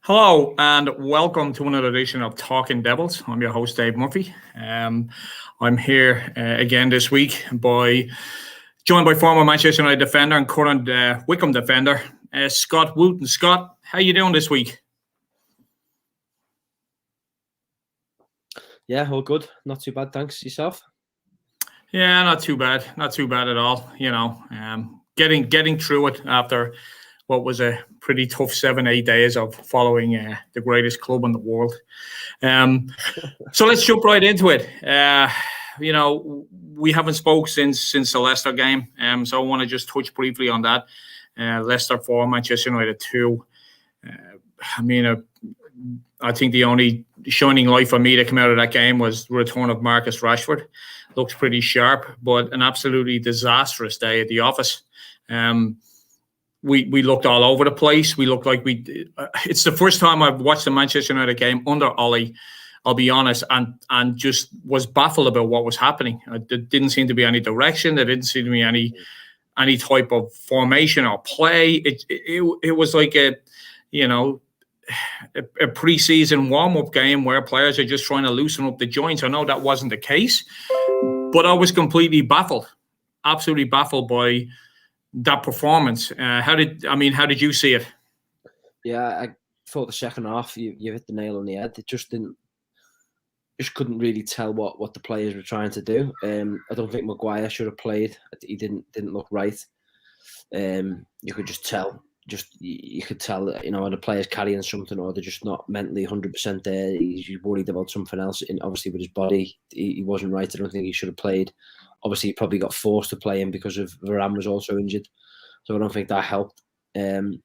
Hello and welcome to another edition of Talking Devils. I'm your host, Dave Murphy. I'm here again this week joined by former Manchester United defender and current Wycombe defender, Scott Wootton. Scott, how you doing this week? Yeah, all good. Not too bad, thanks. Yourself? Yeah, not too bad. Not too bad at all. Getting through it after what was a pretty tough 7-8 days of following the greatest club in the world. So let's jump right into it. We haven't spoke since the Leicester game, so I want to just touch briefly on that. Leicester 4, Manchester United 2. I think the only shining light for me to come out of that game was the return of Marcus Rashford. Looks pretty sharp, but an absolutely disastrous day at the office. We looked all over the place. We looked like it's the first time I've watched a Manchester United game under Ollie, I'll be honest, and just was baffled about what was happening. There didn't seem to be any direction. There didn't seem to be any type of formation or play. It was like a pre-season warm-up game where players are just trying to loosen up the joints. I know that wasn't the case, but I was completely baffled, absolutely baffled by that performance. How did you see it? Yeah, I thought the second half you hit the nail on the head. It just couldn't really tell what the players were trying to do. I don't think Maguire should have played. He didn't look right. You could just tell. You could tell that, when the player's carrying something or they're just not mentally 100% there. He's worried about something else. And obviously with his body, he wasn't right. I don't think he should have played. Obviously, he probably got forced to play him because of Varane was also injured. So I don't think that helped. And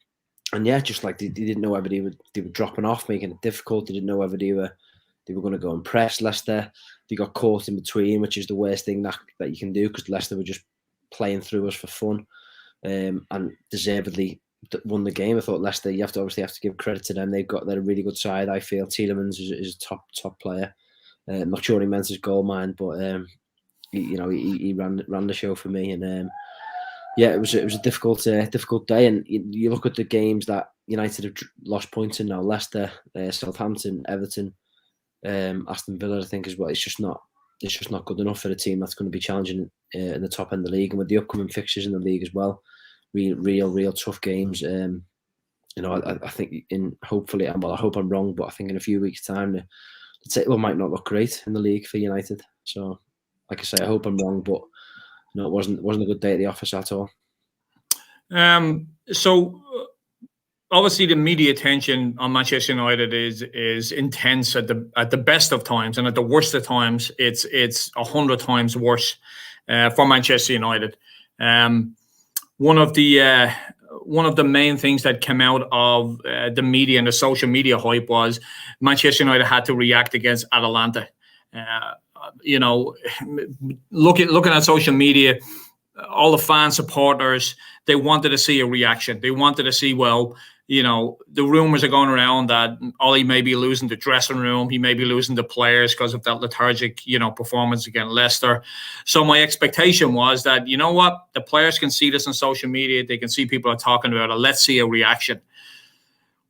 yeah, just like they didn't know whether they were dropping off, making it difficult. They didn't know whether they were going to go and press Leicester. They got caught in between, which is the worst thing that you can do, because Leicester were just playing through us for fun, and deservedly won the game. I thought Leicester, you obviously have to give credit to them. They're a really good side. I feel Tielemans is a top player. Not sure he meant his goal, man, but he ran the show for me. And yeah, it was a difficult day. And you look at the games that United have lost points in now: Leicester, Southampton, Everton, Aston Villa, I think as well. It's just not good enough for a team that's going to be challenging in the top end of the league, and with the upcoming fixtures in the league as well. Real tough games. I think hopefully, I hope I'm wrong, but I think in a few weeks' time, the table might not look great in the league for United. So, like I say, I hope I'm wrong, but it wasn't a good day at the office at all. So obviously the media attention on Manchester United is intense at the best of times, and at the worst of times, it's 100 times worse for Manchester United. One of the main things that came out of the media and the social media hype was Manchester United had to react against Atalanta. Looking at social media, all the fan supporters, they wanted to see a reaction. They wanted to see, the rumors are going around that Ollie may be losing the dressing room. He may be losing the players because of that lethargic, performance against Leicester. So my expectation was that, the players can see this on social media. They can see people are talking about it. Let's see a reaction.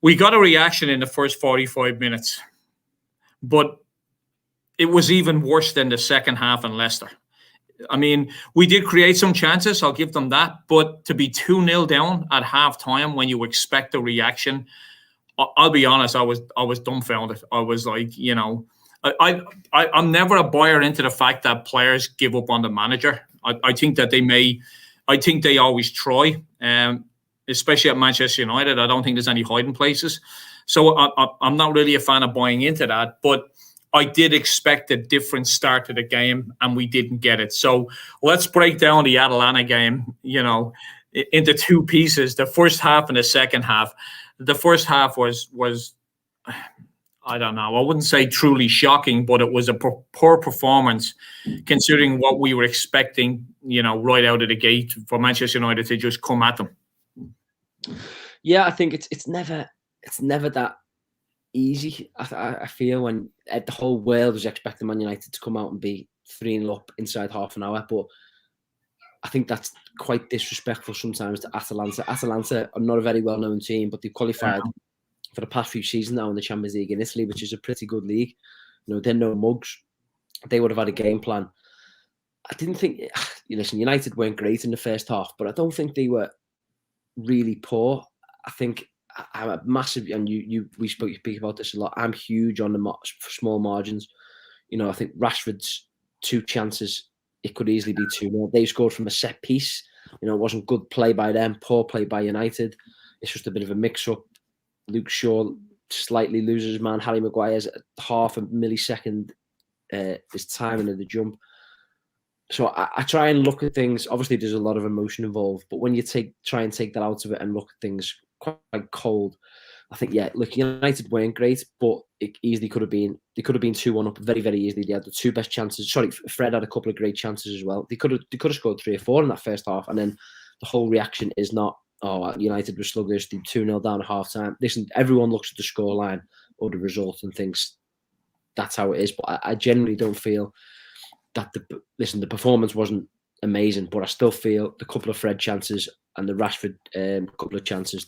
We got a reaction in the first 45 minutes, but it was even worse than the second half in Leicester. I mean, we did create some chances, I'll give them that, but to be 2-0 down at half-time when you expect a reaction, I'll be honest, I was dumbfounded. I was like, I'm never a buyer into the fact that players give up on the manager. I think that they always try, especially at Manchester United. I don't think there's any hiding places. So I'm not really a fan of buying into that, but I did expect a different start to the game, and we didn't get it. So let's break down the Atalanta game, into two pieces, the first half and the second half. The first half was I don't know, I wouldn't say truly shocking, but it was a poor performance considering what we were expecting, right out of the gate for Manchester United to just come at them. Yeah, I think it's never that easy. I feel when the whole world was expecting Man United to come out and be 3-0 up inside half an hour, but I think that's quite disrespectful sometimes to Atalanta. Atalanta are not a very well-known team, but they've qualified for the past few seasons now in the Champions League in Italy, which is a pretty good league. You know, they're no mugs. They would have had a game plan. I didn't think. Listen, United weren't great in the first half, but I don't think they were really poor. I think I'm a massive, and we speak about this a lot. I'm huge on the small margins. You know, I think Rashford's 2 chances, it could easily be 2-0. They scored from a set piece. You know, it wasn't good play by them, poor play by United. It's just a bit of a mix-up. Luke Shaw slightly loses his man. Harry Maguire's at half a millisecond his timing of the jump. So I try and look at things. Obviously, there's a lot of emotion involved, but when you try and take that out of it and look at things quite cold, I think, yeah, look, United weren't great, but it easily could have been. They could have been 2-1 up very, very easily. They had the 2 best chances. Sorry, Fred had a couple of great chances as well. They could have scored 3 or 4 in that first half, and then the whole reaction is not, oh, United were sluggish. They 2-0 down at half time. Listen, everyone looks at the scoreline or the result and thinks that's how it is. But I genuinely don't feel that the performance wasn't amazing, but I still feel the couple of Fred chances and the Rashford couple of chances,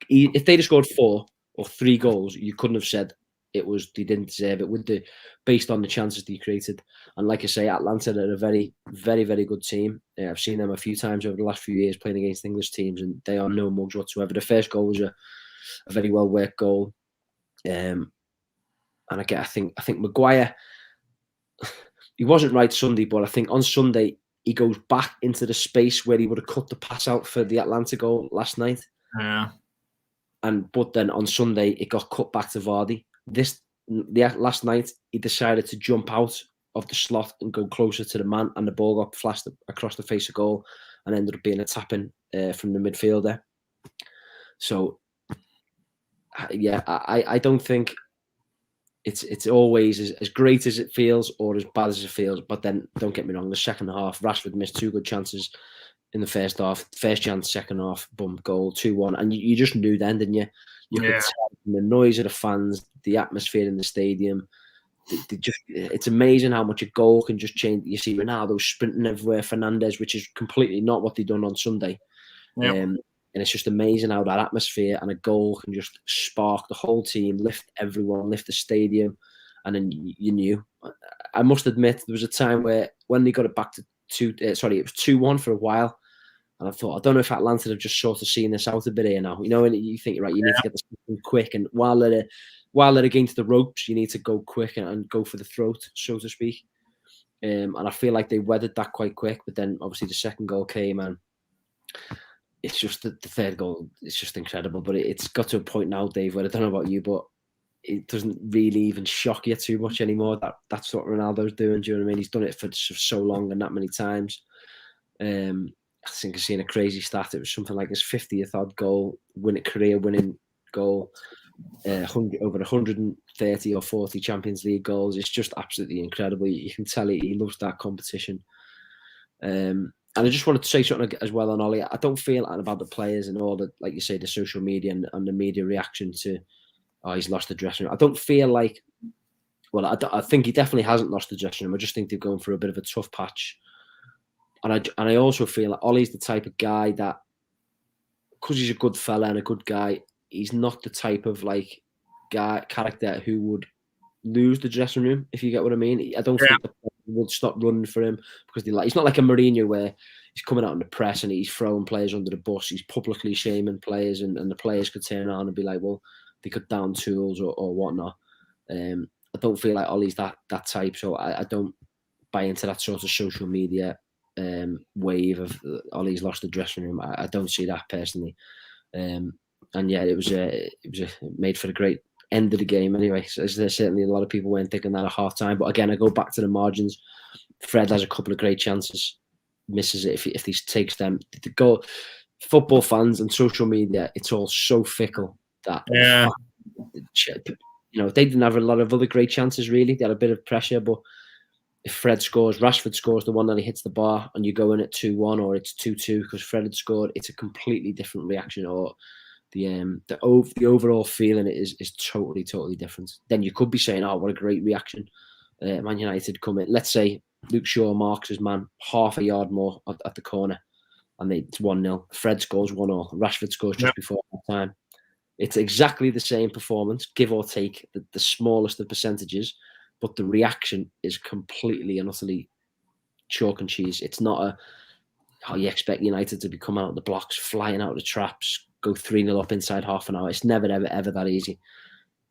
if they'd have scored 4 or 3 goals, you couldn't have said they didn't deserve it based on the chances they created. And like I say, Atalanta are a very, very, very good team. I've seen them a few times over the last few years playing against English teams, and they are no mugs whatsoever. The first goal was a very well worked goal, and again, I think Maguire. He wasn't right Sunday, but I think on Sunday he goes back into the space where he would have cut the pass out for the Atalanta goal last night. Yeah. But then on Sunday it got cut back to Vardy. Last night he decided to jump out of the slot and go closer to the man, and the ball got flashed across the face of goal and ended up being a tap-in from the midfielder. So yeah, I don't think it's always as great as it feels or as bad as it feels. But then don't get me wrong, the second half, Rashford missed 2 good chances in the first half. First chance, second half, boom, goal, 2-1. And you just knew then, didn't you? You could tell from the noise of the fans, the atmosphere in the stadium. It's amazing how much a goal can just change. You see Ronaldo sprinting everywhere, Fernandes, which is completely not what they done on Sunday. Yep. And it's just amazing how that atmosphere and a goal can just spark the whole team, lift everyone, lift the stadium. And then you knew. I must admit, there was a time where when they got it back to it was 2-1 for a while. And I thought, I don't know if Atlanta have just sort of seen this out a bit here now. You know, and you think, right, you need to get this quick. And while they're against the ropes, you need to go quick and go for the throat, so to speak. And I feel like they weathered that quite quick. But then obviously the second goal came, and it's just the third goal. It's just incredible. But it's got to a point now, Dave, where I don't know about you, but it doesn't really even shock you too much anymore. That's what Ronaldo's doing. Do you know what I mean? He's done it for so long and that many times. I think I've seen a crazy stat. It was something like his 50th odd goal, career-winning goal, over 130 or 40 Champions League goals. It's just absolutely incredible. You can tell he loves that competition. And I just wanted to say something as well on Ollie. I don't feel about the players and all the, like you say, the social media and the media reaction to, oh, he's lost the dressing room. I don't feel like, well, I think he definitely hasn't lost the dressing room. I just think they've gone through a bit of a tough patch. And I also feel like Ollie's the type of guy that, because he's a good fella and a good guy, he's not the type of character who would lose the dressing room, if you get what I mean. I don't think the players would stop running for him because he's not like a Mourinho where he's coming out in the press and he's throwing players under the bus. He's publicly shaming players, and the players could turn around and be like, well, they could down tools or whatnot. I don't feel like Ollie's that type, so I don't buy into that sort of social media wave of Ollie's lost the dressing room. I don't see that personally. And yeah, it was made for a great end of the game anyway. So there's certainly a lot of people weren't thinking that at half time. But again, I go back to the margins. Fred has a couple of great chances, misses it if he takes them. The goal, football fans and social media, it's all so fickle that they didn't have a lot of other great chances really. They had a bit of pressure, but if Fred scores, Rashford scores the one that he hits the bar, and you go in at 2-1 or it's 2-2 because Fred had scored, it's a completely different reaction. Or the overall feeling is totally different. Then you could be saying, oh, what a great reaction. Man United come in. Let's say Luke Shaw marks his man half a yard more at the corner, and it's 1-0. Fred scores 1-0. Rashford scores just before that time. It's exactly the same performance, give or take the smallest of percentages, but the reaction is completely and utterly chalk and cheese. It's not how you expect United to be coming out of the blocks, flying out of the traps, go 3-0 up inside half an hour. It's never, ever, ever that easy.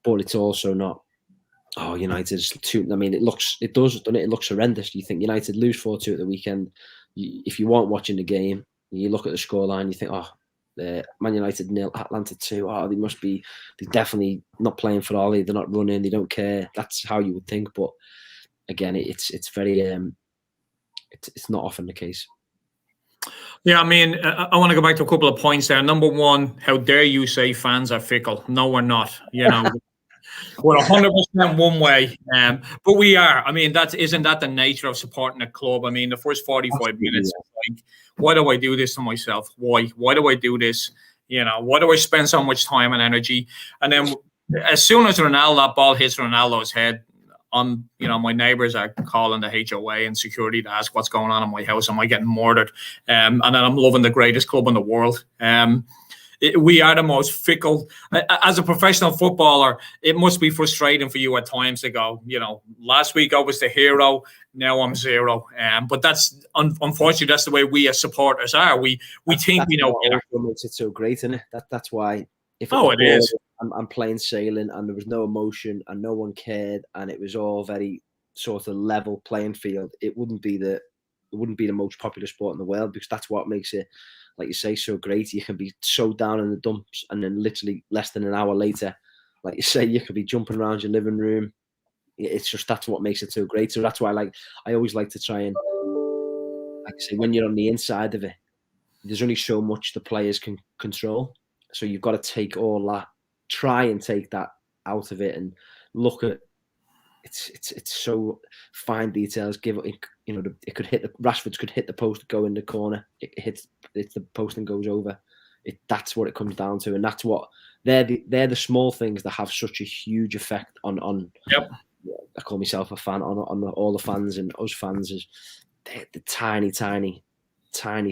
But it's also not, United's too. I mean, it looks horrendous. You think United lose 4-2 at the weekend. If you weren't watching the game, you look at the scoreline, you think, Man United 0, Atalanta 2. They're definitely not playing for Ollie. They're not running. They don't care. That's how you would think. But again, it's very it's not often the case. Yeah, I mean, I want to go back to a couple of points there. Number one, how dare you say fans are fickle? No, we're not. We're 100% one way, but we are. I mean, isn't that the nature of supporting a club? I mean, the first 45 minutes, like, why do I do this to myself? Why do I do this? Why do I spend so much time and energy? And then as soon as that ball hits Ronaldo's head, my neighbors are calling the HOA and security to ask what's going on in my house. Am I getting murdered? And then I'm loving the greatest club in the world. We are the most fickle. As a professional footballer, it must be frustrating for you at times to go, last week I was the hero, now I'm zero. But that's unfortunately that's the way we as supporters are. We think we know better. What makes it so great, isn't it? That's why. It is. I'm plain sailing, and there was no emotion, and no one cared, and it was all very sort of level playing field. It wouldn't be the most popular sport in the world, because that's what makes it, like you say, so great. You can be so down in the dumps, and then literally less than an hour later, like you say, you could be jumping around your living room. It's just, that's what makes it so great. So that's why I always like to try and, like I say, when you're on the inside of it, there's only so much the players can control. So you've got to take all that, try and take that out of it, and look at it's so fine details. It could hit Rashford's could hit the post, go in the corner. It hits the post and goes over. That's what it comes down to, and that's what they're the small things that have such a huge effect on. Yep. I call myself a fan on all the fans and us fans. Is the tiny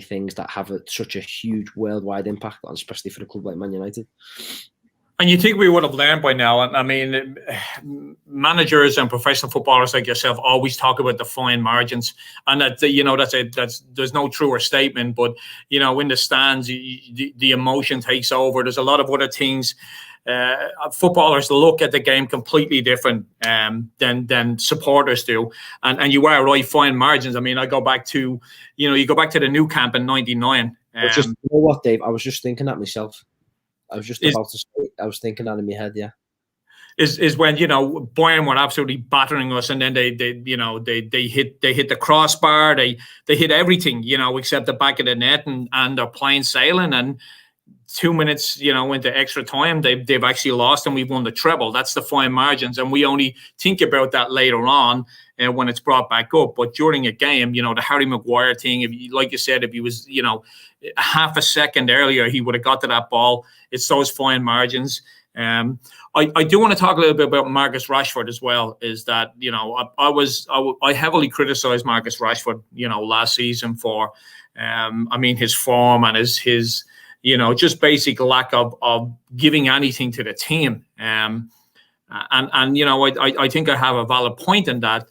things that have such a huge worldwide impact, especially for a club like Man United. And you think we would have learned by now? I mean, managers and professional footballers like yourself always talk about the fine margins, and that's there's no truer statement. But in the stands, the emotion takes over. There's a lot of other things. Footballers look at the game completely different than supporters do, and you are right. Fine margins. I mean, I go back to you go back to the new camp in '99. You know what, Dave? I was just thinking that myself. I was just about to say, I was thinking that in my head, yeah. Is when Bayern were absolutely battering us, and then they hit the crossbar, they hit everything, except the back of the net, and they're plain sailing, and 2 minutes into extra time they've actually lost, and we've won the treble. That's the fine margins, and we only think about that later on when it's brought back up. But during a game, the Harry Maguire thing, like you said, if he was half a second earlier, he would have got to that ball. It's those fine margins. I do want to talk a little bit about Marcus Rashford as well. Is that I heavily criticised Marcus Rashford last season for his form and his just basic lack of giving anything to the team. I think I have a valid point in that.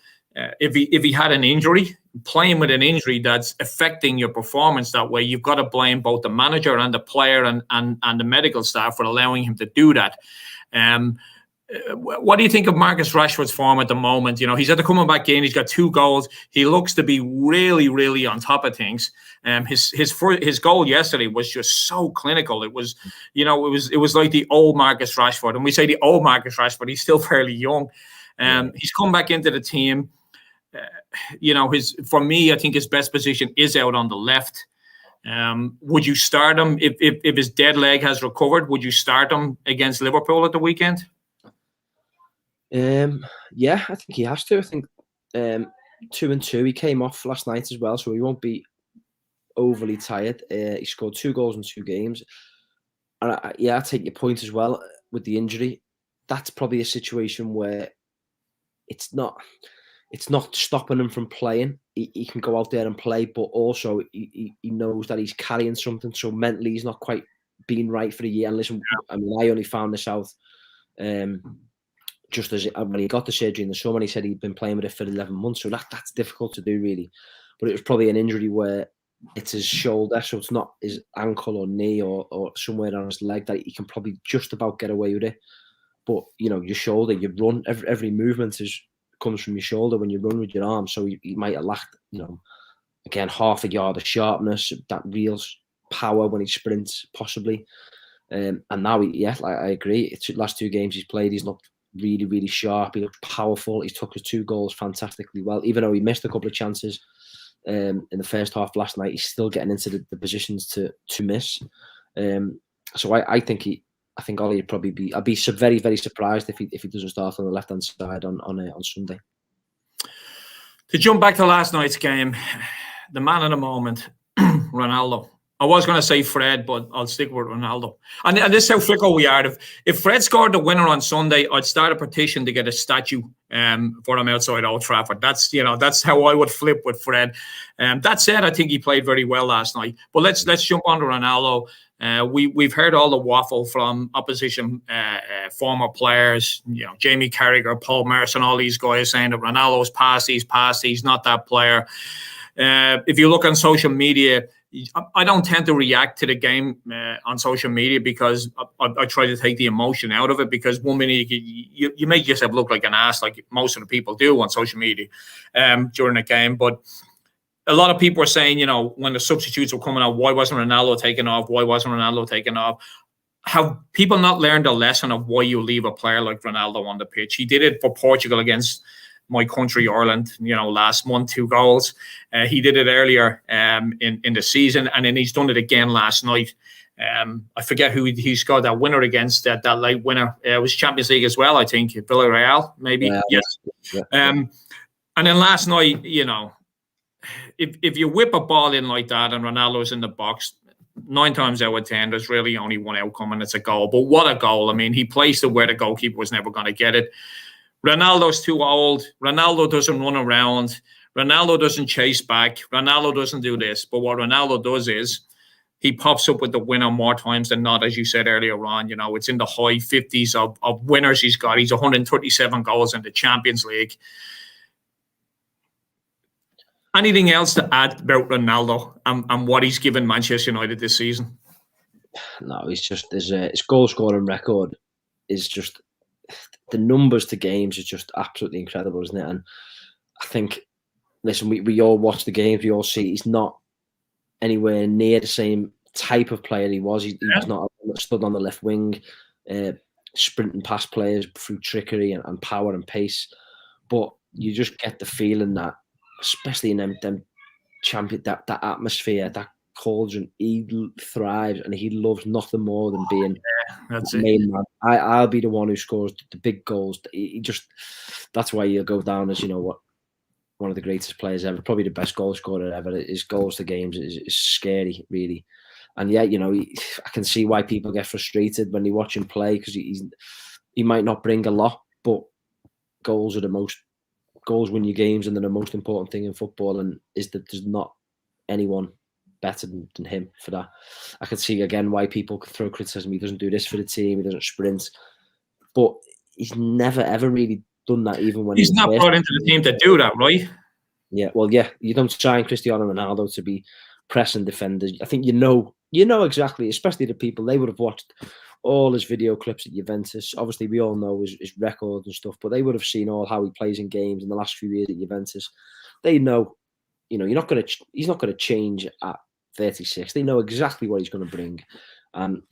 If he had an injury, playing with an injury that's affecting your performance that way, you've got to blame both the manager and the player and the medical staff for allowing him to do that. What do you think of Marcus Rashford's form at the moment? He's had to come back in. He's got 2 goals. He looks to be really, really on top of things. His goal yesterday was just so clinical. It was, it was like the old Marcus Rashford. And we say the old Marcus Rashford. He's still fairly young. He's come back into the team. For me, I think his best position is out on the left. Would you start him if his dead leg has recovered? Would you start him against Liverpool at the weekend? Yeah, I think he has to. I think 2-2. He came off last night as well, so he won't be overly tired. He scored 2 goals in 2 games. And I take your point as well with the injury. That's probably a situation where it's not stopping him from playing. He can go out there and play, but also he knows that he's carrying something, so mentally he's not quite been right for a year. And listen, I mean, I only found this out just as when he got the surgery in the summer. He said he'd been playing with it for 11 months, so that's difficult to do, really. But it was probably an injury where it's his shoulder, so it's not his ankle or knee or somewhere on his leg that he can probably just about get away with it. But your shoulder, you run, every movement comes from your shoulder when you run with your arm. So he might have lacked, again, half a yard of sharpness, that real power when he sprints, possibly. And now, I agree. It's the last 2 games he's played, he's looked really, really sharp. He looked powerful. He took his 2 goals fantastically well, even though he missed a couple of chances in the first half last night. He's still getting into the positions to miss. So I think Ollie would probably be. I'd be very, very surprised if he doesn't start on the left hand side on Sunday. To jump back to last night's game, the man of the moment, Ronaldo. I was going to say Fred, but I'll stick with Ronaldo. And this is how fickle we are. If Fred scored the winner on Sunday, I'd start a petition to get a statue for him outside Old Trafford. That's how I would flip with Fred. That said, I think he played very well last night. But let's jump on to Ronaldo. We've heard all the waffle from opposition former players, Jamie Carragher, Paul Merson, all these guys saying that Ronaldo's past, he's not that player. If you look on social media, I don't tend to react to the game on social media because I try to take the emotion out of it, because 1 minute you make yourself look like an ass, like most of the people do on social media during a game. But a lot of people are saying, when the substitutes were coming out, why wasn't Ronaldo taken off? Why wasn't Ronaldo taken off? Have people not learned a lesson of why you leave a player like Ronaldo on the pitch? He did it for Portugal against my country, Ireland, last month, 2 goals. He did it earlier in the season, and then he's done it again last night. I forget who he scored that winner against, that late winner. It was Champions League as well, I think. Villarreal, maybe. Yes. Yeah. And then last night, if you whip a ball in like that and Ronaldo's in the box, 9 times out of 10, there's really only one outcome, and it's a goal. But what a goal. I mean, he placed it where the goalkeeper was never going to get it. Ronaldo's too old. Ronaldo doesn't run around. Ronaldo doesn't chase back. Ronaldo doesn't do this. But what Ronaldo does is he pops up with the winner more times than not, as you said earlier on. It's in the high 50s of winners he's got. He's 137 goals in the Champions League. Anything else to add about Ronaldo and what he's given Manchester United this season? No, he's just his goal scoring record is just, the numbers to games is just absolutely incredible, isn't it? And I think, listen, we all watch the games, we all see he's not anywhere near the same type of player he was. He was not stood on the left wing, sprinting past players through trickery and power and pace. But you just get the feeling that, especially in them champion, that atmosphere, that cauldron, he thrives and he loves nothing more than being the main man. I'll be the one who scores the big goals. That's why he'll go down as one of the greatest players ever, probably the best goal scorer ever. His goals to games is scary, really. And yeah, I can see why people get frustrated when they watch him play, because he might not bring a lot, but goals win you games, and they're the most important thing in football. And is that there's not anyone better than him for that. I can see again why people could throw criticism. He doesn't do this for the team. He doesn't sprint, but he's never ever really done that. Even when he's not brought into the team to do that, right? Yeah, well, yeah, you don't sign Cristiano Ronaldo to be pressing defenders. I think you know exactly, especially the people, they would have watched all his video clips at Juventus. Obviously, we all know his records and stuff, but they would have seen all how he plays in games in the last few years at Juventus. They know, he's not going to change at 36. They know exactly what he's going to bring, and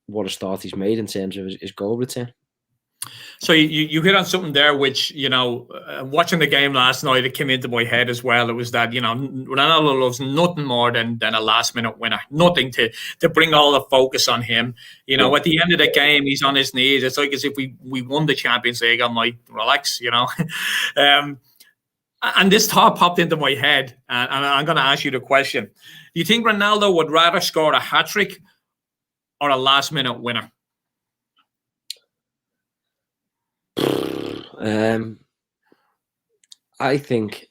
what a start he's made in terms of his goal return. So you hit on something there, which, watching the game last night, it came into my head as well. It was that, Ronaldo loves nothing more than a last-minute winner. Nothing to bring all the focus on him. At the end of the game, he's on his knees. It's like as if we won the Champions League. I'm like, relax, And this thought popped into my head, and I'm going to ask you the question. Do you think Ronaldo would rather score a hat-trick or a last-minute winner? I think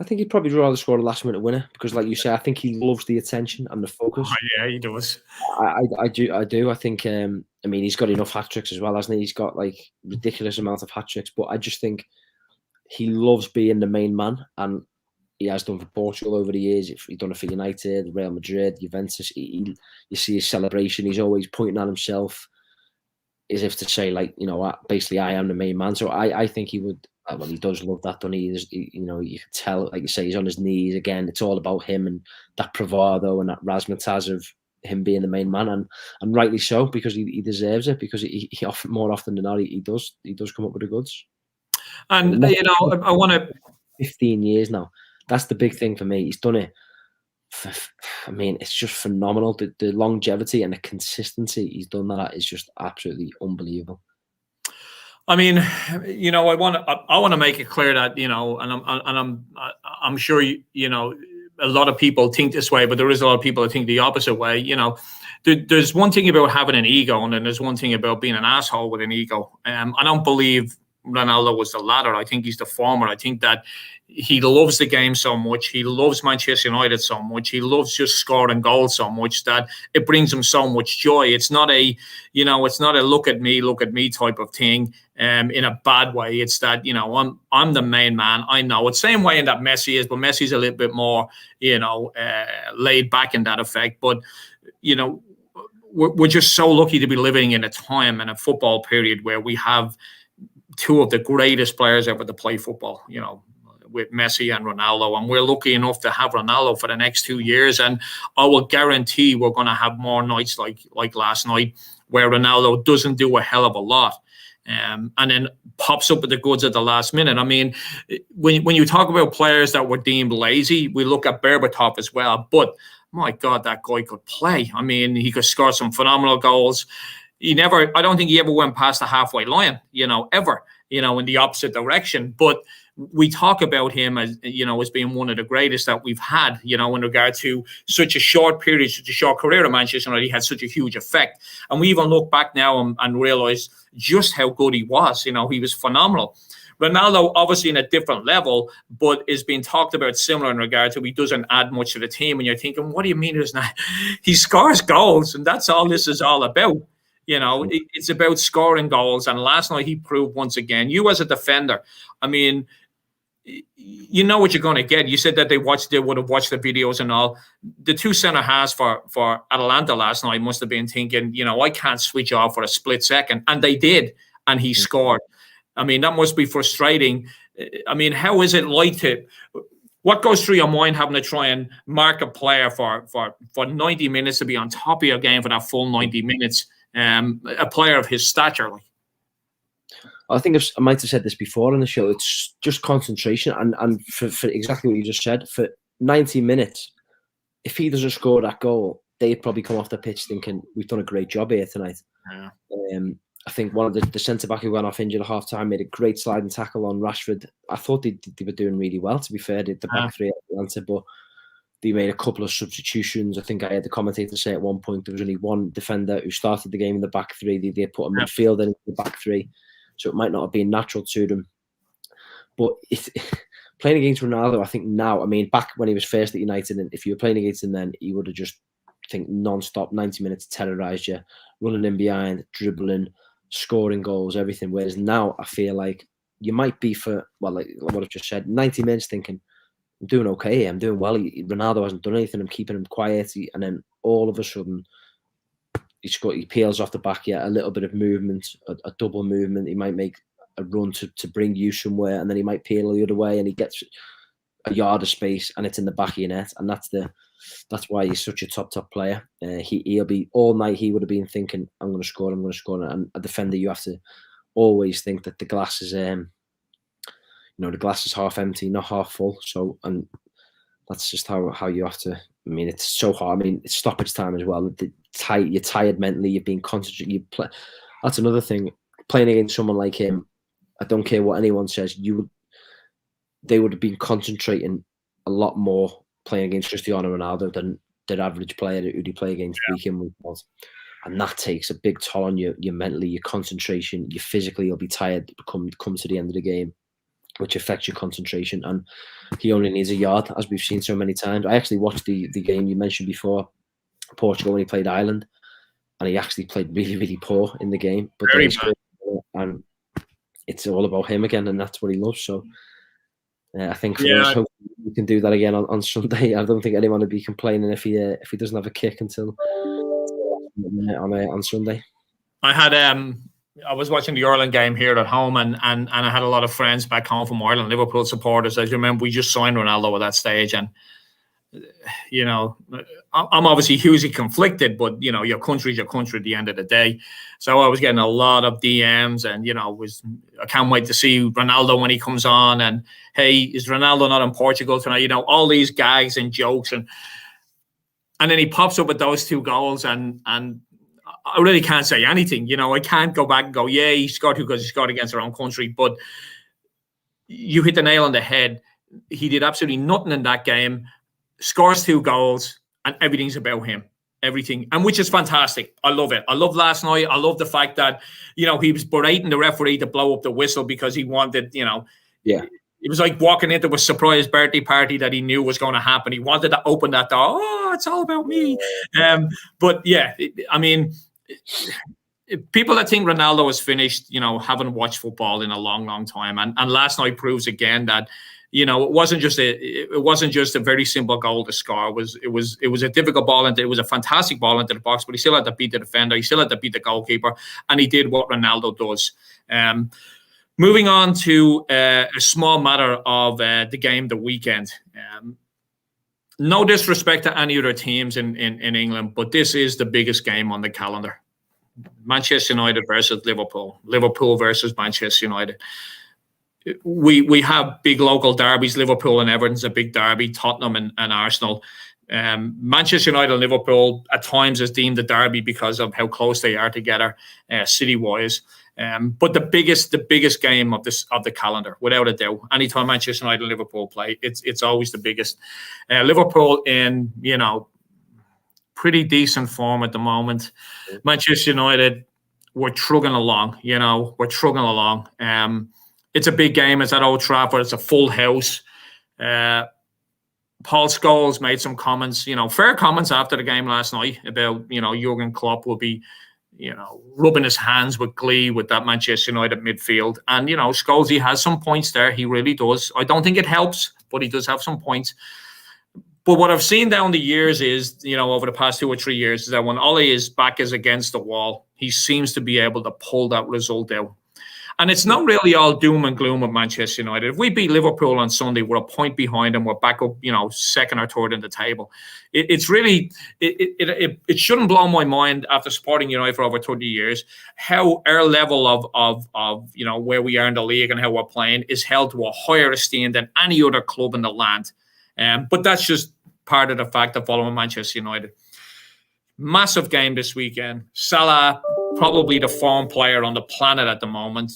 I think he'd probably rather score a last-minute winner because, like you say, I think he loves the attention and the focus. Oh, yeah, he does. I do. I think. I mean, he's got enough hat tricks as well, hasn't he? He's got like ridiculous amount of hat tricks. But I just think he loves being the main man, and he has done for Portugal over the years. He's done it for United, Real Madrid, Juventus. You see his celebration. He's always pointing at himself, as if to say, like, you know what, basically, I am the main man. So I think he would. Well, he does love that, doesn't he? You know, you can tell, like you say, he's on his knees again. It's all about him and that bravado and that razzmatazz of him being the main man, and rightly so, because he deserves it. Because he often, more often than not, he does come up with the goods. And you know, I want to. 15 years now. That's the big thing for me. He's done it. I mean, it's just phenomenal. The longevity and the consistency he's done that is just absolutely unbelievable. I mean, you know, I want to make it clear that, you know, and I'm sure you know, a lot of people think this way, but there is a lot of people that think the opposite way. You know, there's one thing about having an ego, and then there's one thing about being an asshole with an ego. I don't believe Ronaldo was the latter. I think he's the former. I think that he loves the game so much. He loves Manchester United so much. He loves just scoring goals so much that it brings him so much joy. It's not a, you know, it's not a look at me type of thing in a bad way. It's that, you know, I'm the main man. I know it's the same way in that Messi is, but Messi's a little bit more, you know, laid back in that effect. But, you know, we're just so lucky to be living in a time and a football period where we have two of the greatest players ever to play football, you know, with Messi and Ronaldo. And we're lucky enough to have Ronaldo for the next 2 years. And I will guarantee we're going to have more nights like last night where Ronaldo doesn't do a hell of a lot. And then pops up with the goods at the last minute. I mean, when you talk about players that were deemed lazy, we look at Berbatov as well. But my God, that guy could play. I mean, he could score some phenomenal goals. I don't think he ever went past the halfway line, you know, ever, you know, in the opposite direction. But we talk about him as, you know, as being one of the greatest that we've had, you know, in regard to such a short period, such a short career at Manchester United. He had such a huge effect. And we even look back now and realize just how good he was. You know, he was phenomenal. Ronaldo, obviously in a different level, but is being talked about similar in regard to he doesn't add much to the team. And you're thinking, what do you mean there's not? He scores goals, and that's all this is all about. You know, it's about scoring goals. And last night he proved once again, you as a defender, I mean, you know what you're going to get. You said that they would have watched the videos and all. The two centre halves for Atalanta last night must have been thinking, you know, I can't switch off for a split second. And they did. And he scored. I mean, that must be frustrating. I mean, how is it like what goes through your mind having to try and mark a player for 90 minutes to be on top of your game for that full 90 minutes? A player of his stature, like. I think I might have said this before on the show. It's just concentration, and for exactly what you just said, for 90 minutes, if he doesn't score that goal, they'd probably come off the pitch thinking we've done a great job here tonight. Yeah. I think one of the centre back who went off injured at half time made a great sliding tackle on Rashford. I thought they were doing really well, to be fair, the back three at Atlanta, but they made a couple of substitutions. I think I heard the commentator say at one point there was only one defender who started the game in the back three. They put a midfielder in the back three, so it might not have been natural to them. But playing against Ronaldo, I think now, I mean, back when he was first at United, and if you were playing against him then, he would have just, I think, non-stop, 90 minutes, terrorised you, running in behind, dribbling, scoring goals, everything. Whereas now, I feel like you might be for, well, like what I've just said, 90 minutes thinking, I'm doing okay, I'm doing well. Ronaldo hasn't done anything, I'm keeping him quiet. And then all of a sudden, he peels off the back, a little bit of movement, a double movement. He might make a run to bring you somewhere, and then he might peel the other way, and he gets a yard of space, and it's in the back of your net. And that's why he's such a top player. He'll be all night. He would have been thinking, I'm going to score. And a defender, you have to always think that the glass is, the glass is half empty, not half full. So, and that's just how you have to. I mean, it's so hard. I mean, it's stoppage time as well. You're tired mentally. You've been concentrated. That's another thing. Playing against someone like him, I don't care what anyone says. They would have been concentrating a lot more playing against Cristiano Ronaldo than the average player who they play against week in, week out. And that takes a big toll on you mentally, your concentration, you physically. You'll be tired come to the end of the game. which affects your concentration. And he only needs a yard, as we've seen so many times. I actually watched the game you mentioned before, Portugal, when he played Ireland, and he actually played really, really poor in the game. But Very then he scored, and it's all about him again, and that's what he loves. So I think for us, hopefully we can do that again on Sunday. I don't think anyone would be complaining if he doesn't have a kick until on Sunday. I was watching the Ireland game here at home, and I had a lot of friends back home from Ireland, Liverpool supporters. As you remember, we just signed Ronaldo at that stage, and you know, I'm obviously hugely conflicted, but you know, your country's your country at the end of the day. So I was getting a lot of DMs, and you know, I can't wait to see Ronaldo when he comes on. And hey, is Ronaldo not in Portugal tonight? You know, all these gags and jokes, and then he pops up with those 2 goals, and I really can't say anything. You know, I can't go back and go, yeah, he scored because he scored against our own country. But you hit the nail on the head. He did absolutely nothing in that game. Scores 2 goals, and everything's about him. Everything, and which is fantastic. I love it. I love last night. I love the fact that, you know, he was berating the referee to blow up the whistle because he wanted, you know, it was like walking into a surprise birthday party that he knew was going to happen. He wanted to open that door. Oh, it's all about me. But yeah, I mean, people that think Ronaldo is finished, you know, haven't watched football in a long, long time. And last night proves again that, you know, it wasn't just a very simple goal to score. It was a difficult ball, and it was a fantastic ball into the box, but he still had to beat the defender. He still had to beat the goalkeeper, and he did what Ronaldo does. Moving on to a small matter of the game the weekend. No disrespect to any other teams in England, but this is the biggest game on the calendar. Manchester United versus Liverpool. Liverpool versus Manchester United. We have big local derbies. Liverpool and Everton's a big derby. Tottenham and Arsenal. Manchester United and Liverpool at times is deemed a derby because of how close they are together, city-wise. But the biggest game of the calendar, without a doubt. Anytime Manchester United and Liverpool play, it's always the biggest. Liverpool in, you know, pretty decent form at the moment. Manchester United, we're trugging along. You know, we're trugging along. It's a big game. It's at Old Trafford. It's a full house. Paul Scholes made some comments, you know, fair comments after the game last night about, you know, Jurgen Klopp will be, you know, rubbing his hands with glee with that Manchester United midfield. And, you know, Scholes, he has some points there. He really does. I don't think it helps, but he does have some points. But what I've seen down the years is, you know, over the past 2 or 3 years, is that when Ole's back is against the wall, he seems to be able to pull that result out. And it's not really all doom and gloom with Manchester United. If we beat Liverpool on Sunday, we're a point behind them. We're back up, you know, second or third in the table. It's really, it shouldn't blow my mind after supporting United for over 30 years, how our level of you know, where we are in the league and how we're playing is held to a higher esteem than any other club in the land. But that's just part of the fact of following Manchester United. Massive game this weekend. Salah, probably the form player on the planet at the moment,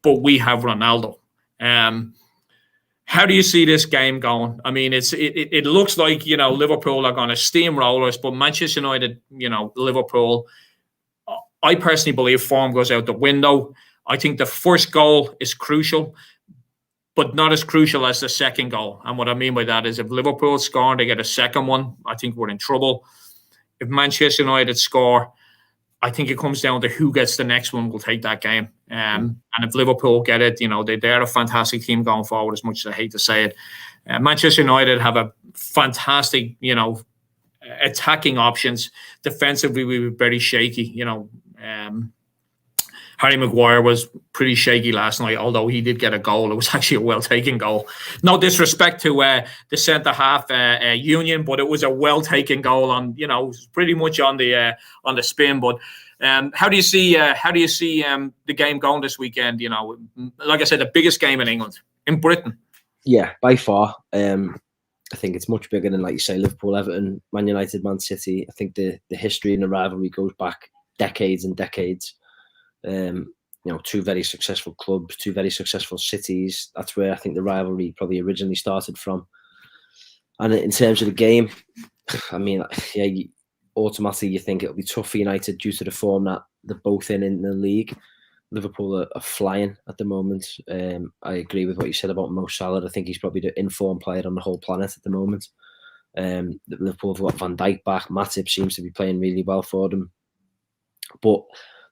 but we have Ronaldo. How do you see this game going? I mean, it looks like, you know, Liverpool are going to steamroll us, but Manchester United, you know, Liverpool, I personally believe form goes out the window. I think the first goal is crucial, but not as crucial as the second goal. And what I mean by that is if Liverpool score and they get a second one, I think we're in trouble. If Manchester United score, I think it comes down to who gets the next one will take that game. And if Liverpool get it, you know, they're a fantastic team going forward, as much as I hate to say it. Manchester United have a fantastic, you know, attacking options. Defensively, we were very shaky. You know, Harry Maguire was pretty shaky last night, although he did get a goal. It was actually a well-taken goal. No disrespect to the centre-half union, but it was a well-taken goal on, you know, pretty much on the spin. But how do you see the game going this weekend? You know, like I said, the biggest game in England, in Britain. Yeah, by far. I think it's much bigger than, like you say, Liverpool, Everton, Man United, Man City. I think the history and the rivalry goes back decades and decades. You know, 2 very successful clubs, 2 very successful cities. That's where I think the rivalry probably originally started from. And in terms of the game, I mean, yeah, automatically you think it'll be tough for United due to the form that they're both in the league. Liverpool are flying at the moment. I agree with what you said about Mo Salah. I think he's probably the informed player on the whole planet at the moment. Liverpool have got Van Dijk back. Matip seems to be playing really well for them. But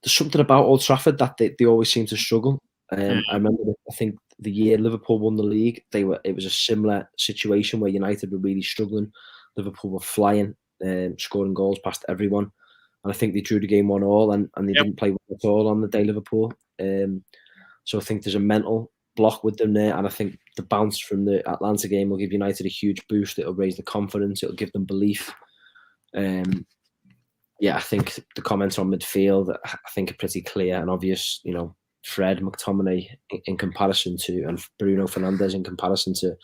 there's something about Old Trafford that they always seem to struggle. I remember, I think the year Liverpool won the league, it was a similar situation where United were really struggling. Liverpool were flying, scoring goals past everyone. And I think they drew the game 1-1, and they didn't play well at all on the day, Liverpool. So I think there's a mental block with them there. And I think the bounce from the Atalanta game will give United a huge boost. It'll raise the confidence. It'll give them belief. I think the comments on midfield, I think, are pretty clear and obvious. You know, Fred, McTominay in comparison to, and Bruno Fernandes in comparison to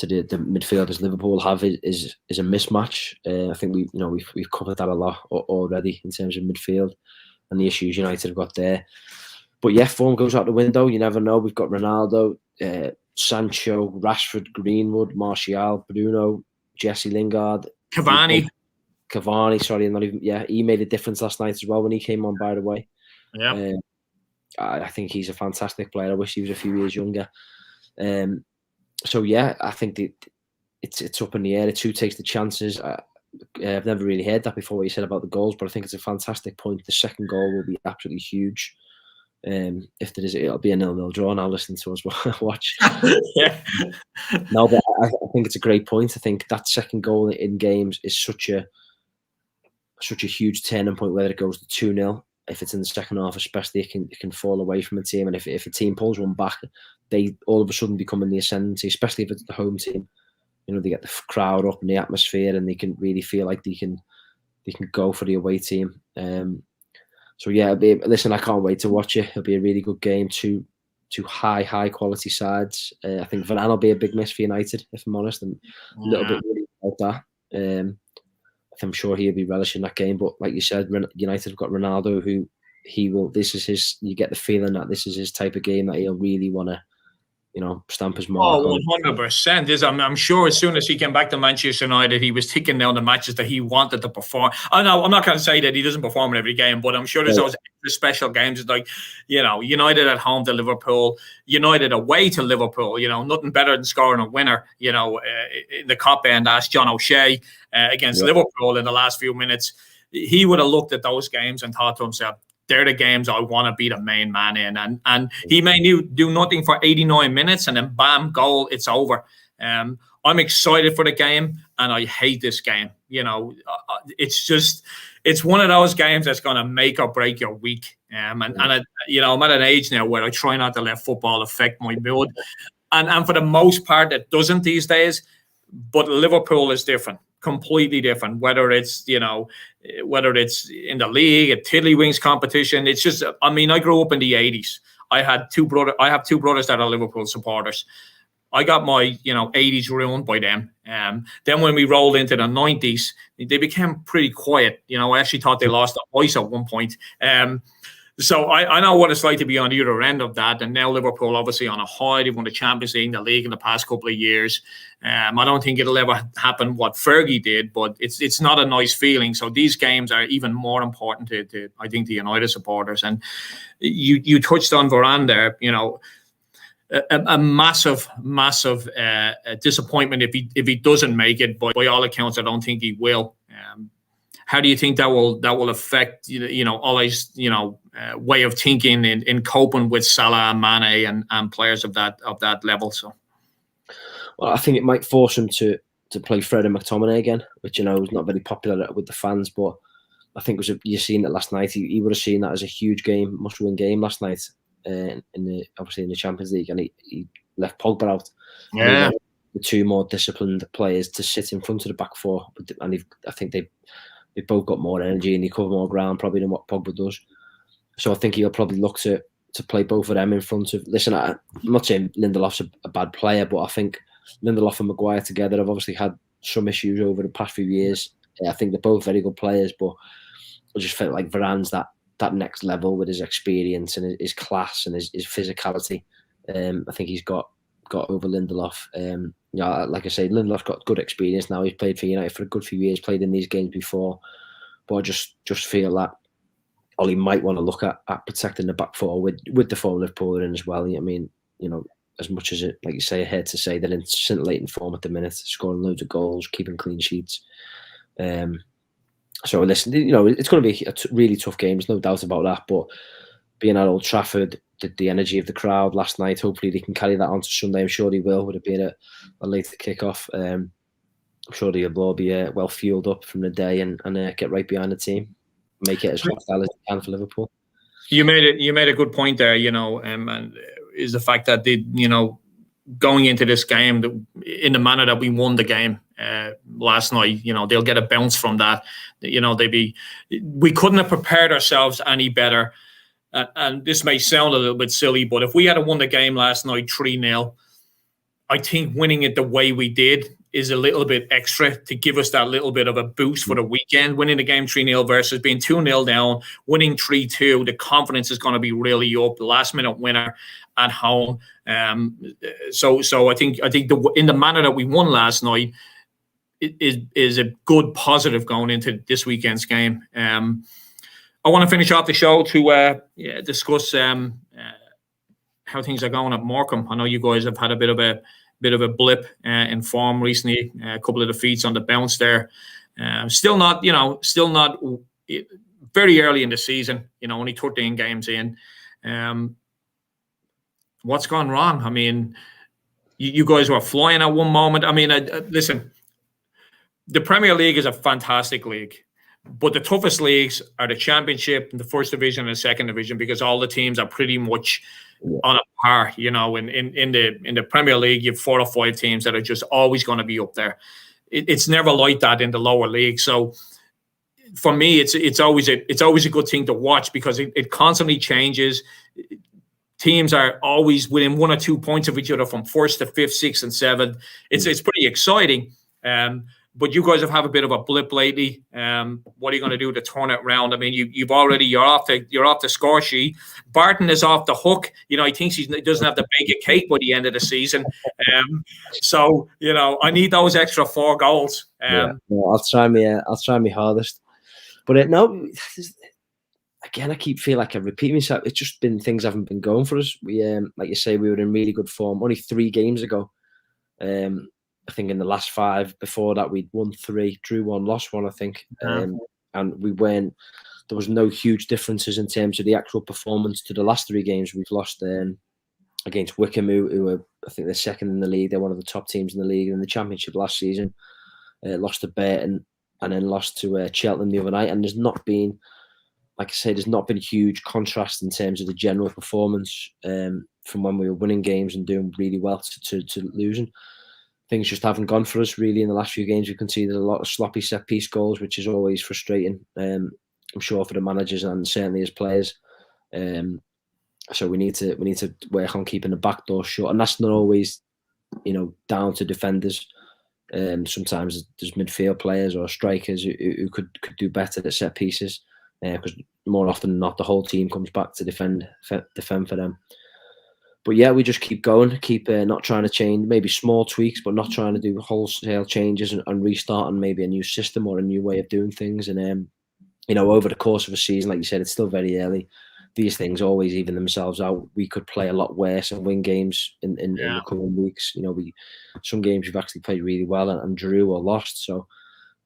the midfielders Liverpool have is a mismatch. I think we've covered that a lot already in terms of midfield and the issues United have got there. But yeah, form goes out the window. You never know. We've got Ronaldo, Sancho, Rashford, Greenwood, Martial, Bruno, Jesse Lingard, Cavani. Sorry, not even. Yeah, he made a difference last night as well when he came on. By the way, yeah, I think he's a fantastic player. I wish he was a few years younger. So yeah, I think it's up in the air. It's who takes the chances. I've never really heard that before, what you said about the goals, but I think it's a fantastic point. The second goal will be absolutely huge. If there is, it'll be a 0-0 draw. Now listen to us watch. Yeah. No, but I think it's a great point. I think that second goal in games is such a huge turning point. Whether it goes to 2-0, if it's in the second half, especially, it can fall away from a team. And if a team pulls one back, they all of a sudden become in the ascendancy, especially if it's the home team. You know, they get the crowd up and the atmosphere, and they can really feel like they can go for the away team. So yeah, listen, I can't wait to watch it. It'll be a really good game. Two high quality sides. I think Varane will be a big miss for United, if I'm honest. I'm a little bit worried about that. I'm sure he'll be relishing that game. But like you said, United have got Ronaldo, who you get the feeling that this is his type of game that he'll really want to, stamp his mark on. 100%. I'm sure as soon as he came back to Manchester United, he was ticking down the matches that he wanted to perform. I know I'm not going to say that he doesn't perform in every game, but I'm sure there's those special games. It's like, United at home to Liverpool, United away to Liverpool. Nothing better than scoring a winner. In the Cup end, that's John O'Shea against Liverpool in the last few minutes. He would have looked at those games and thought to himself, they're the games I want to be the main man in. And he may do nothing for 89 minutes and then bam, goal, it's over. I'm excited for the game and I hate this game. It's one of those games that's going to make or break your week. I'm at an age now where I try not to let football affect my mood. And for the most part, it doesn't these days. But Liverpool is different, completely different. Whether it's in the league, a tiddlywinks competition, it's just. I mean, I grew up in the '80s. I have two brothers that are Liverpool supporters. I got my 80s ruined by them. Then when we rolled into the 90s, they became pretty quiet. I actually thought they lost their voice at one point. So I know what it's like to be on the other end of that. And now Liverpool obviously on a high. They've won the Champions League, the league in the past couple of years. I don't think it'll ever happen what Fergie did, but it's not a nice feeling. So these games are even more important to I think, the United supporters. And you touched on Varane there, a massive disappointment if he doesn't make it. But by all accounts, I don't think he will. How do you think that will affect Ole's way of thinking in coping with Salah and Mane and players of that level? So, well, I think it might force him to play Fred and McTominay again, which is not very popular with the fans. But I think you've seen it last night. He would have seen that as a huge game, must-win game last night. Obviously in the Champions League, and he left Pogba out. Yeah, the two more disciplined players to sit in front of the back four, and I think they both got more energy and they cover more ground probably than what Pogba does. So I think he'll probably look to play both of them in front of. Listen, I'm not saying Lindelof's a bad player, but I think Lindelof and Maguire together have obviously had some issues over the past few years. I think they're both very good players, but I just felt like Varane's that next level with his experience and his class and his physicality. I think he's got over Lindelof. Like I say, Lindelof's got good experience now. He's played for United for a good few years, played in these games before. But I just feel that Ollie might want to look at protecting the back four with the form Liverpool are in as well. I mean, as much as it, like you say, I hate to say, they're in scintillating form at the minute, scoring loads of goals, keeping clean sheets. So listen, it's going to be a really tough game. There's no doubt about that. But being at Old Trafford, the energy of the crowd last night, hopefully they can carry that on to Sunday. I'm sure they will. Would it be a later kickoff? I'm sure they'll all be well fueled up from the day and get right behind the team, make it as hostile as they can for Liverpool. You made a good point there, and is the fact that they, going into this game in the manner that we won the game last night, they'll get a bounce from that. We couldn't have prepared ourselves any better. And this may sound a little bit silly, but if we had won the game last night 3-0, I think winning it the way we did is a little bit extra to give us that little bit of a boost for the weekend. Winning the game 3-0 versus being 2-0 down, winning 3-2, the confidence is going to be really up. The last-minute winner at home. So I think in the manner that we won last night is a good positive going into this weekend's game. I want to finish off the show to discuss how things are going at Morecambe. I know you guys have had a bit of a blip in form recently. A couple of defeats on the bounce there. Still not very early in the season. Only 13 games in. What's gone wrong? I mean, you guys were flying at one moment. I mean, listen, the Premier League is a fantastic league. But the toughest leagues are the Championship, the First Division, and the Second Division, because all the teams are pretty much on a par. In the Premier League, you have 4 or 5 teams that are just always going to be up there. It's never like that in the lower league. So for me, it's always a good thing to watch because it constantly changes. Teams are always within 1 or 2 points of each other from 1st to 5th, 6th, and 7th. It's pretty exciting. But you guys have had a bit of a blip lately. What are you going to do to turn it around? I mean, you're off the score sheet. Barton is off the hook. He thinks he doesn't have to bake a cake by the end of the season. So I need those extra 4 goals. I'll try my hardest. But no, again, I keep feeling like I repeat myself. It's just been things haven't been going for us. We, like you say, we were in really good form only 3 games ago. I think in the last 5 before that, we'd won 3, drew 1, lost 1, I think. And there was no huge differences in terms of the actual performance to the last 3 games. We've lost against Wickham, who were, I think, they're second in the league. They're one of the top teams in the league in the Championship last season. Lost to Burton and then lost to Cheltenham the other night. And there's not been, like I say, there's not been huge contrast in terms of the general performance from when we were winning games and doing really well to losing. Things just haven't gone for us really in the last few games. We've conceded a lot of sloppy set piece goals, which is always frustrating. I'm sure for the managers and certainly as players. So we need to work on keeping the back door shut, and that's not always, down to defenders. Sometimes there's midfield players or strikers who could do better at set pieces, because more often than not the whole team comes back to defend for them. But yeah, we just keep going, keep not trying to change, maybe small tweaks, but not trying to do wholesale changes and restart on maybe a new system or a new way of doing things. And, over the course of a season, like you said, it's still very early. These things always even themselves out. We could play a lot worse and win games in the coming weeks. Some games we've actually played really well and drew or lost. So,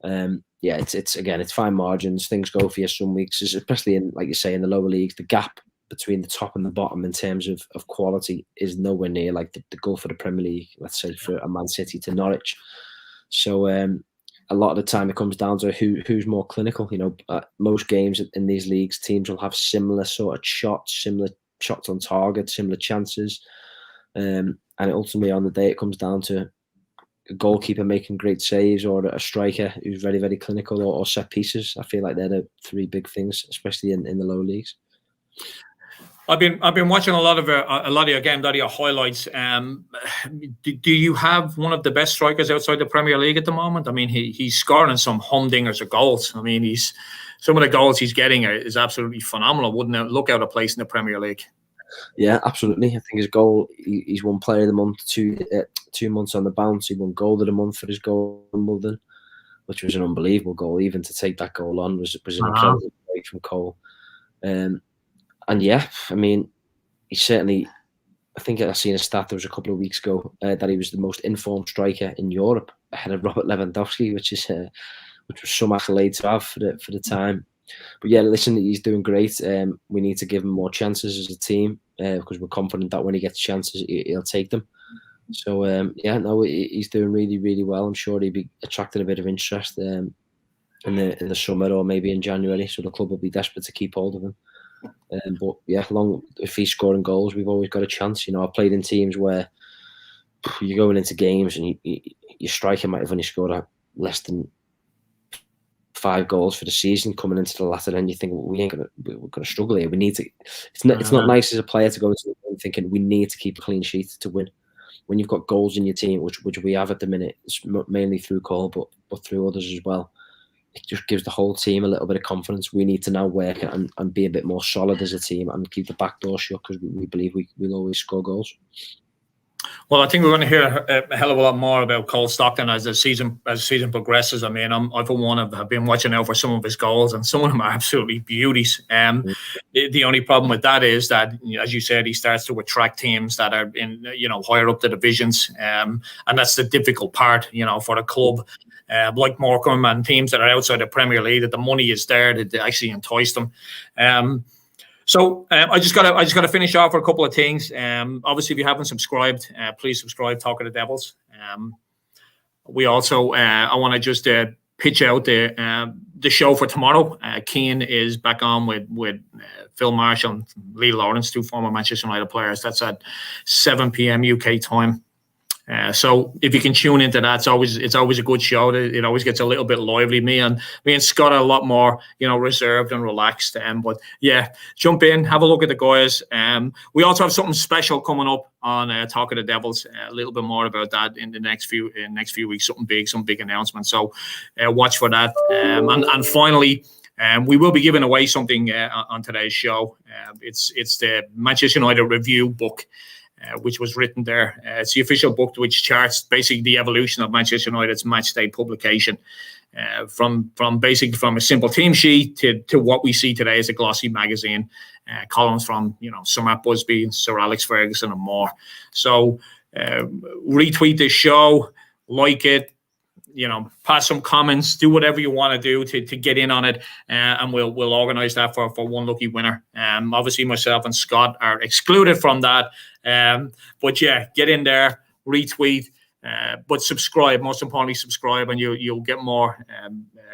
it's fine margins. Things go for you some weeks, especially in, like you say, in the lower leagues. The gap between the top and the bottom in terms of quality is nowhere near like the goal for the Premier League, let's say, for a Man City to Norwich. So a lot of the time it comes down to who's more clinical. Most games in these leagues, teams will have similar sort of shots, similar shots on target, similar chances. And ultimately on the day it comes down to a goalkeeper making great saves or a striker who's very, very clinical or set pieces. I feel like they're the 3 big things, especially in the lower leagues. I've been watching a lot of your game, a lot of your highlights. Do you have one of the best strikers outside the Premier League at the moment? I mean, he's scoring some humdingers of goals. I mean, some of the goals he's getting is absolutely phenomenal. Wouldn't it look out of place in the Premier League? Yeah, absolutely. I think his goal, he's won Player of the Month 2 months on the bounce. He won Goal of the Month for his goal in Wimbledon, which was an unbelievable goal. Even to take that goal on was an incredible break from Cole. And yeah, I mean, he's certainly. I think I seen a stat there was a couple of weeks ago that he was the most informed striker in Europe ahead of Robert Lewandowski, which was some accolade to have for the time. But yeah, listen, he's doing great. We need to give him more chances as a team because we're confident that when he gets chances, he'll take them. So yeah, no, he's doing really, really well. I'm sure he'll be attracting a bit of interest in the summer or maybe in January. So the club will be desperate to keep hold of him. But yeah, if he's scoring goals, we've always got a chance. You know, I've played in teams where you're going into games and your striker might have only scored less than 5 goals for the season coming into the latter end. You think, well, we're going to struggle here. We need to. It's not nice as a player to go into the game thinking we need to keep a clean sheet to win. When you've got goals in your team, which we have at the minute, it's mainly through Cole, but through others as well. It just gives the whole team a little bit of confidence. We need to now work and be a bit more solid as a team and keep the back door shut because we believe we'll always score goals. Well, I think we're going to hear a hell of a lot more about Cole Stockton as the season progresses. I mean, I for one have been watching out for some of his goals, and some of them are absolutely beauties. The only problem with that is that, as you said, he starts to attract teams that are in higher up the divisions, and that's the difficult part, for the club. Like Morecambe and teams that are outside the Premier League, that the money is there to actually entice them. So I just gotta finish off with a couple of things. Obviously, if you haven't subscribed, please subscribe. Talk of the Devils. We also I want to just pitch out the show for tomorrow. Keane is back on with Phil Marshall and Lee Lawrence, 2 former Manchester United players. That's at 7 p.m. UK time. So if you can tune into that, it's always a good show. It always gets a little bit lively. Me and Scott are a lot more, reserved and relaxed. But yeah, jump in, have a look at the guys. We also have something special coming up on Talk of the Devils. A little bit more about that in the next few weeks. Some big announcement. So watch for that. And finally, we will be giving away something on today's show. It's the Manchester United Review book. Which was written there. It's the official book which charts basically the evolution of Manchester United's match day publication, from a simple team sheet to what we see today as a glossy magazine, columns from Sir Matt Busby, Sir Alex Ferguson, and more. So retweet this show, like it, pass some comments, do whatever you want to do to get in on it, and we'll organize that for one lucky winner. Obviously, myself and Scott are excluded from that, but yeah, get in there, retweet, but subscribe. Most importantly, subscribe, and you'll get more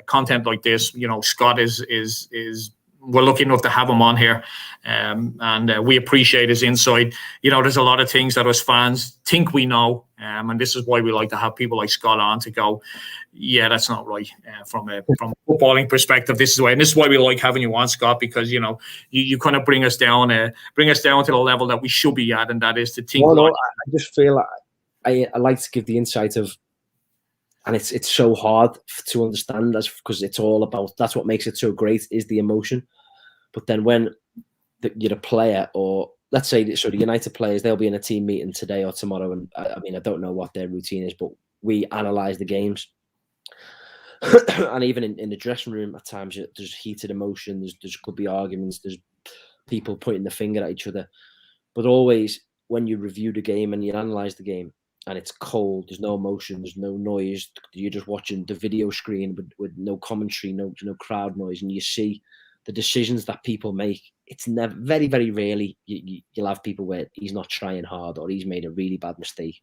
content like this. Scott is we're lucky enough to have him on here, and we appreciate his insight. There's a lot of things that us fans think we know, and this is why we like to have people like Scott on to go, yeah, that's not right. From a footballing perspective, this is why, and this is why we like having you on, Scott, because you kind of bring us down to the level that we should be at, and that is to think. Well, I just feel like I like to give the insight of. And it's so hard to understand because it's all about, that's what makes it so great, is the emotion. But then when you're a player, or let's say the United players, they'll be in a team meeting today or tomorrow. And I don't know what their routine is, but we analyse the games. And even in the dressing room, at times there's heated emotion. There could be arguments. There's people pointing the finger at each other. But always when you review the game and you analyse the game, and it's cold, there's no emotion, there's no noise, you're just watching the video screen with no commentary, no crowd noise, and you see the decisions that people make. It's never, very, very rarely you'll have people where he's not trying hard or he's made a really bad mistake.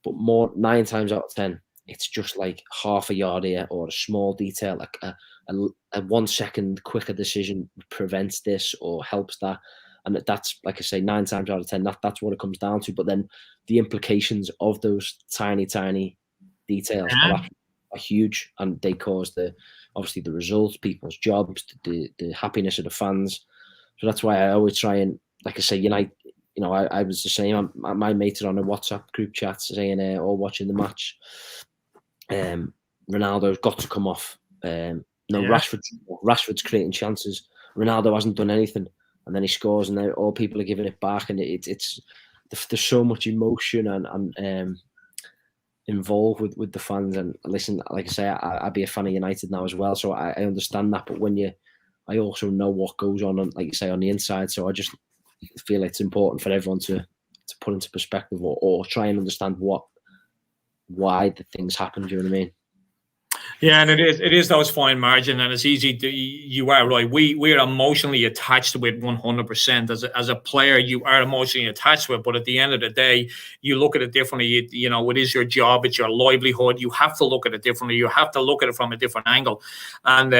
But 9 times out of 10, it's just like half a yard here or a small detail, like a 1 second quicker decision prevents this or helps that. And that's, like I say, 9 times out of 10, that's what it comes down to. But then the implications of those tiny, tiny details are huge, and they cause obviously the results, people's jobs, the happiness of the fans. So that's why I always try and, like I say, unite. I was the same. My mates are on a WhatsApp group chat saying, all watching the match, Ronaldo's got to come off. Rashford's creating chances. Ronaldo hasn't done anything. And then he scores, and then all people are giving it back, and it's there's so much emotion and involved with the fans. And listen, like I say, I'd be a fan of United now as well, so I understand that. But when you I also know what goes on, like you say, on the inside. So I just feel it's important for everyone to put into perspective or try and understand why the things happen. Do you know what I mean? Yeah, and it is those fine margin, and it's easy to, you are right. We are emotionally attached to it 100%. As a player, you are emotionally attached to it, but at the end of the day, you look at it differently. It is your job, it's your livelihood. You have to look at it differently. You have to look at it from a different angle, and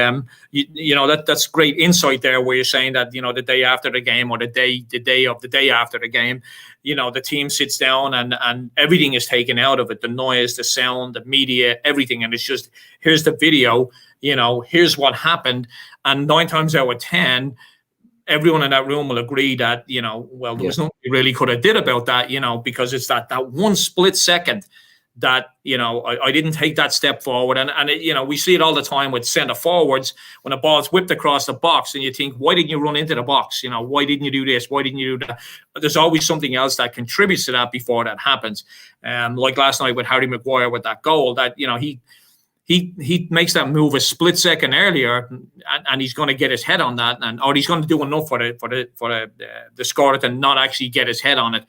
that's great insight there, where you're saying that the day after the game, or the day after the game, the team sits down and everything is taken out of it, the noise, the sound, the media, everything, and it's just, here's the video, here's what happened. And 9 times out of 10, everyone in that room will agree that, well, there was nothing you really could have did about that, because it's that one split second that, I didn't take that step forward. And we see it all the time with centre forwards when a ball's whipped across the box and you think, why didn't you run into the box? Why didn't you do this? Why didn't you do that? There's always something else that contributes to that before that happens. Like last night with Harry Maguire with that goal, that, he makes that move a split second earlier, and he's going to get his head on that, or he's going to do enough for the scorer to not actually get his head on it.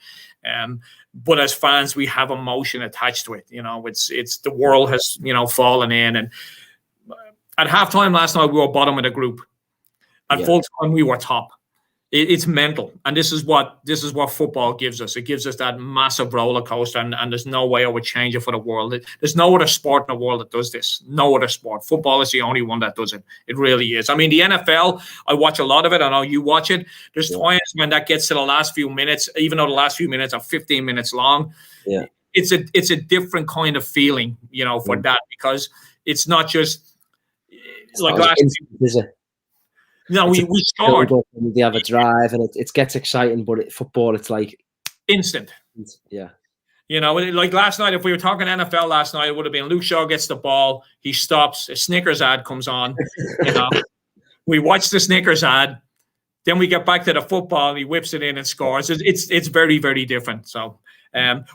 But as fans, we have emotion attached to it. It's the world has fallen in, and at halftime last night we were bottom of the group. At full time we were top. It's mental, and this is what football gives us. It gives us that massive roller coaster, and there's no way I would change it for the world. There's no other sport in the world that does this. No other sport. Football is the only one that does it. It really is. I mean, the NFL, I watch a lot of it. I know you watch it. There's times when that gets to the last few minutes, even though the last few minutes are 15 minutes long. Yeah, it's a different kind of feeling, for that, because it's not just like last. Is it? No, we scored. They have a drive, and it gets exciting. But football, it's like instant. Yeah. Like last night, if we were talking NFL last night, it would have been Luke Shaw gets the ball, he stops, a Snickers ad comes on. We watch the Snickers ad, then we get back to the football, and he whips it in and scores. It's very, very different. So.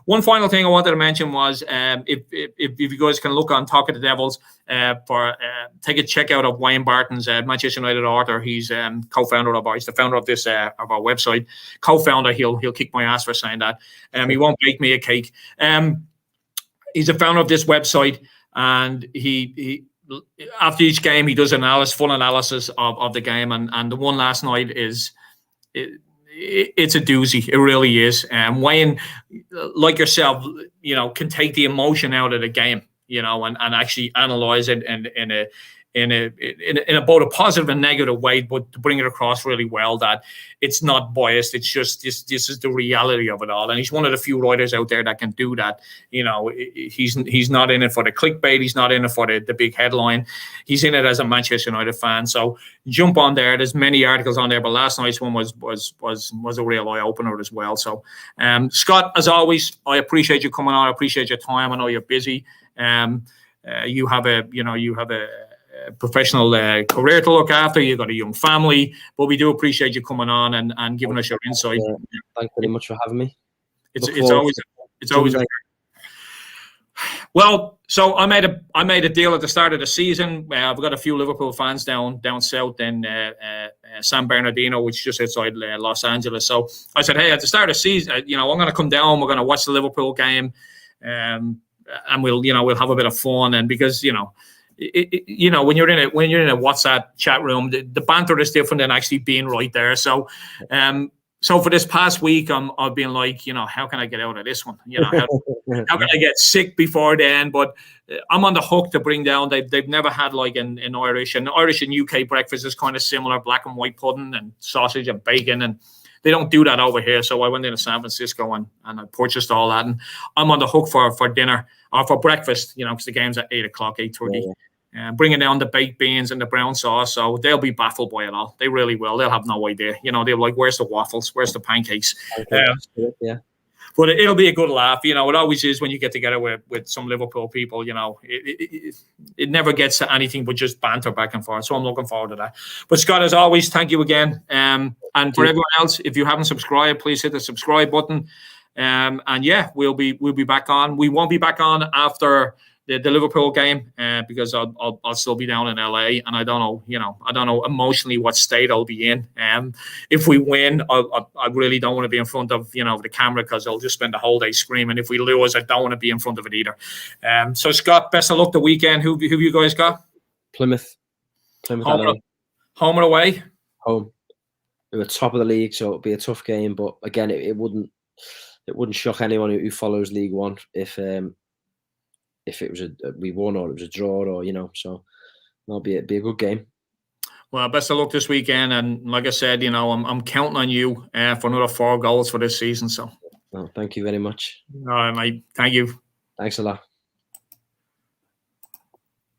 One final thing I wanted to mention was if you guys can look on Talk of the Devils take a check out of Wayne Barton's Manchester United author. He's co-founder of he's the founder of this of our website. Co-founder, he'll kick my ass for saying that. He won't bake me a cake. He's a founder of this website, and he after each game he does full analysis of the game, and the one last night is. It's a doozy. It really is. Wayne, like yourself, can take the emotion out of the game, and actually analyze it in both a positive and negative way, but to bring it across really well that it's not biased. It's just this is the reality of it all. And he's one of the few writers out there that can do that. He's not in it for the clickbait. He's not in it for the big headline. He's in it as a Manchester United fan. So jump on there. There's many articles on there, but last night's one was a real eye opener as well. So Scott, as always, I appreciate you coming on. I appreciate your time. I know you're busy. You have a professional career to look after. You've got a young family, but we do appreciate you coming on and giving us your insight. Thank you very much for having me. It's always well. So I made a deal at the start of the season. I've got a few Liverpool fans down south in San Bernardino, which is just outside Los Angeles. So I said, hey, at the start of the season, I'm going to come down. We're going to watch the Liverpool game, and we'll have a bit of fun. And because when you're in a WhatsApp chat room, the banter is different than actually being right there. So, so for this past week, I've been like, how can I get out of this one? How can I get sick before then? But I'm on the hook to bring down. They've never had like an Irish and UK breakfast is kind of similar, black and white pudding and sausage and bacon, and they don't do that over here. So I went into San Francisco and I purchased all that, and I'm on the hook for dinner or for breakfast, because the game's at 8:00, 8:30. Bringing down the baked beans and the brown sauce, so they'll be baffled by it all. They really will. They'll have no idea. They'll be like, "Where's the waffles? Where's the pancakes?" Yeah. But it'll be a good laugh. It always is when you get together with some Liverpool people. It never gets to anything but just banter back and forth. So I'm looking forward to that. But Scott, as always, thank you again. And for everyone else, if you haven't subscribed, please hit the subscribe button. And yeah, we'll be back on. We won't be back on after the Liverpool game because I'll still be down in LA, and I don't know emotionally what state I'll be in. If we win, I really don't want to be in front of the camera because I'll just spend the whole day screaming. If we lose, I don't want to be in front of it either. So Scott, best of luck the weekend. Who you guys got? Plymouth Home LA. or away? Home. We were top of the league, so it'll be a tough game. But again, it wouldn't shock anyone who follows League One if it was we won or it was a draw, or so it'll be a good game. Well, best of luck this weekend, and like I said, I'm counting on you for another 4 goals for this season. So, thank you very much. All right, mate. Thank you. Thanks a lot.